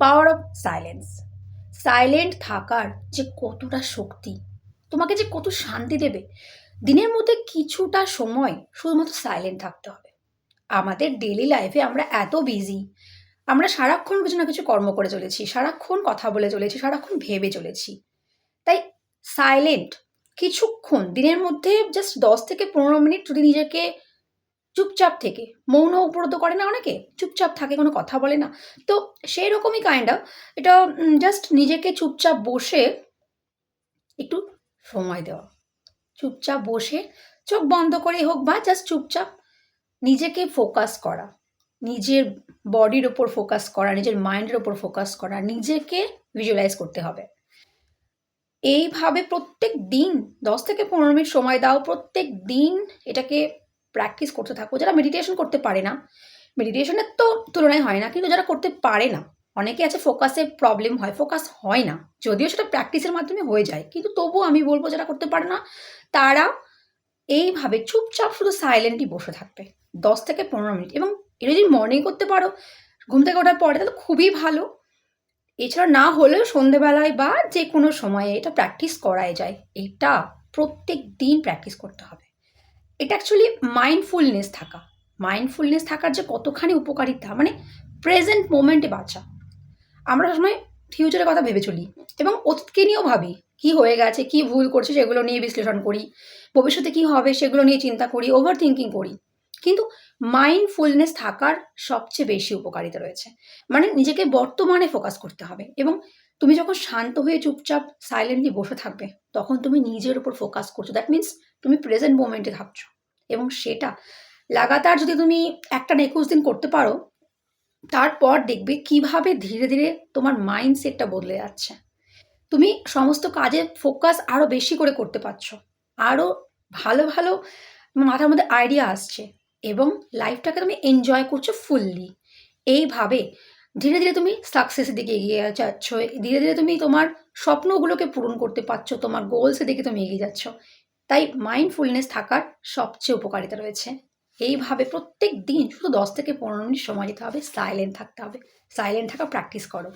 Power of silence. Silent থাকার যে কতটা শক্তি, তোমাকে যে কত শান্তি দেবে। দিনের মধ্যে কিছুটা সময় শুধুমাত্র সাইলেন্ট থাকতে হবে। আমাদের ডেলি লাইফে আমরা এত বিজি, আমরা সারাক্ষণ কিছু না কিছু কর্ম করে চলেছি, সারাক্ষণ কথা বলে চলেছি, সারাক্ষণ ভেবে চলেছি। তাই সাইলেন্ট কিছুক্ষণ দিনের মধ্যে জাস্ট 10 থেকে 15 মিনিট যদি নিজেকে চুপচাপ থেকে, মৌন উপরত করে না অনেকে, চুপচাপ থাকে, কোনো কথা বলে না। তো সেই রকমই কাইন্ড অফ এটা জাস্ট নিজেকে চুপচাপ বসে একটু সময় দেওয়া। চুপচাপ বসে চোখ বন্ধ করে হোক বা জাস্ট চুপচাপ নিজেকে ফোকাস করা, নিজের বডির ওপর ফোকাস করা, নিজের মাইন্ডের ওপর ফোকাস করা, নিজেকে ভিজুয়ালাইজ করতে হবে। এইভাবে প্রত্যেক দিন 10 থেকে 15 মিনিট সময় দাও, প্রত্যেক দিন এটাকে প্র্যাকটিস করতে থাকো। যারা মেডিটেশন করতে পারে না, মেডিটেশনের তো তুলনায় হয় না, কিন্তু যারা করতে পারে না, অনেকে আছে ফোকাসে প্রবলেম হয়, ফোকাস হয় না, যদিও সেটা প্র্যাকটিসের মাধ্যমে হয়ে যায়, কিন্তু তবুও আমি বলবো যারা করতে পারে না তারা এইভাবে চুপচাপ শুধু সাইলেন্টলি বসে থাকবে 10 থেকে 15 মিনিট। এবং এটা যদি মর্নিং করতে পারো ঘুম থেকে ওঠার পরে, তাহলে খুবই ভালো। এছাড়া না হলেও সন্ধেবেলায় বা যে কোনো সময়ে এটা প্র্যাকটিস করাই যায়। এটা প্রত্যেক দিন প্র্যাকটিস করতে হবে। এটা অ্যাকচুয়ালি মাইন্ডফুলনেস থাকা, মাইন্ডফুলনেস থাকার যে কতখানি উপকারিতা, মানে প্রেজেন্ট মোমেন্টে বাঁচা। আমরা সবসময় ফিউচারের কথা ভেবে চলি এবং অতীতকে নিয়েও ভাবি, কি হয়ে গেছে, কি ভুল করছি সেগুলো নিয়ে বিশ্লেষণ করি, ভবিষ্যতে কি হবে সেগুলো নিয়ে চিন্তা করি, ওভার থিঙ্কিং করি। কিন্তু মাইন্ডফুলনেস থাকার সবচেয়ে বেশি উপকারিতা রয়েছে। মানে নিজেকে বর্তমানে ফোকাস করতে হবে, এবং তুমি যখন শান্ত হয়ে চুপচাপ সাইলেন্টলি বসে থাকবে তখন তুমি নিজের উপর ফোকাস করছো। দ্যাট মিনস তুমি প্রেজেন্ট মোমেন্টে থাকছো। এবং সেটা লাগাতার যদি তুমি একটা না 21 দিন করতে পারো, তারপর দেখবে কিভাবে ধীরে ধীরে তোমার মাইন্ডসেটটা বদলে যাচ্ছে। তুমি সমস্ত কাজে ফোকাস আরও বেশি করে করতে পারছো, আরও ভালো ভালো মাথার মধ্যে আইডিয়া আসছে, এবং লাইফটাকে তুমি এনজয় করছো ফুললি। এইভাবে ধীরে ধীরে তুমি সাকসেসের দিকে এগিয়ে যাচ্ছ, ধীরে ধীরে তুমি তোমার স্বপ্নগুলোকে পূরণ করতে পারছো, তোমার গোলসের দিকে তুমি এগিয়ে যাচ্ছ। তাই মাইন্ডফুলনেস থাকার সবচেয়ে উপকারিতা রয়েছে। এইভাবে প্রত্যেক দিন শুধু 10 থেকে 15 মিনিট সময় দিতে হবে, সাইলেন্ট থাকতে হবে, সাইলেন্ট থাকা প্র্যাকটিস করো।